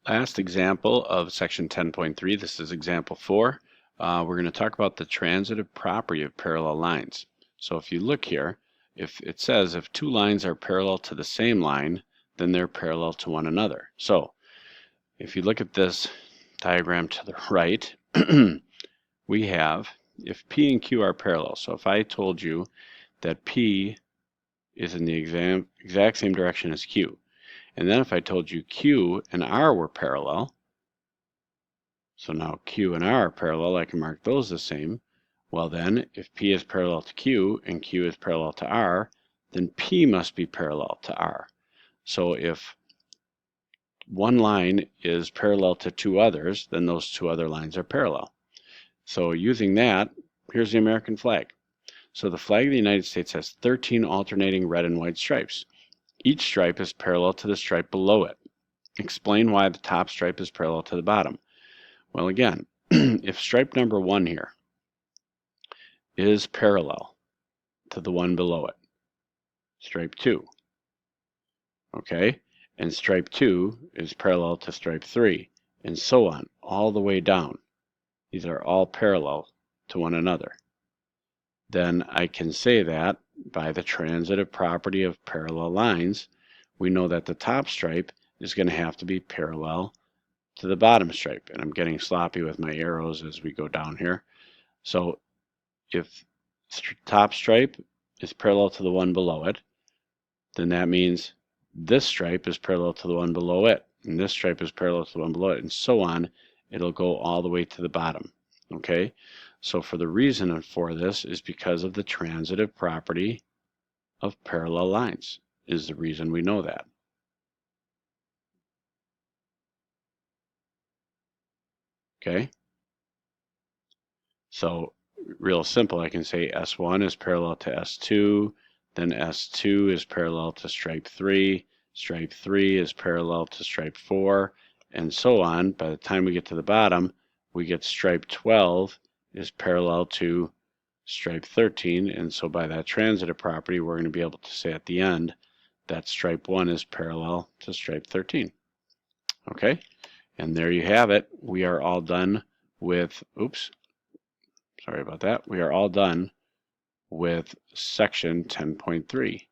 Last example of section 10.3, this is example 4. We're going to talk about the transitive property of parallel lines. So if you look here, if it says if two lines are parallel to the same line, then they're parallel to one another. So if you look at this diagram to the right, we have if P and Q are parallel. So if I told you that P is in the exact same direction as Q, and then if I told you Q and R were parallel, so now Q and R are parallel, I can mark those the same. Well then, if P is parallel to Q and Q is parallel to R, then P must be parallel to R. So if one line is parallel to two others, then those two other lines are parallel. So using that, here's the American flag. So the flag of the United States has 13 alternating red and white stripes. Each stripe is parallel to the stripe below it. Explain why the top stripe is parallel to the bottom. Well, again, if stripe number 1 here is parallel to the one below it, stripe 2, okay, and stripe 2 is parallel to stripe 3, and so on, all the way down. These are all parallel to one another. Then I can say that by the transitive property of parallel lines, we know that the top stripe is going to have to be parallel to the bottom stripe. And I'm getting sloppy with my arrows as we go down here. So if top stripe is parallel to the one below it, then that means this stripe is parallel to the one below it, and this stripe is parallel to the one below it, and so on. It'll go all the way to the bottom. Okay, so for the reason for this is because of the transitive property of parallel lines is the reason we know that. Okay, so real simple, I can say S1 is parallel to S2, then S2 is parallel to stripe 3 is parallel to stripe 4, and so on. By the time we get to the bottom, we get stripe 12 is parallel to stripe 13, and so by that transitive property, we're going to be able to say at the end that stripe 1 is parallel to stripe 13. Okay, and there you have it. We are all done with, sorry about that. We are all done with section 10.3.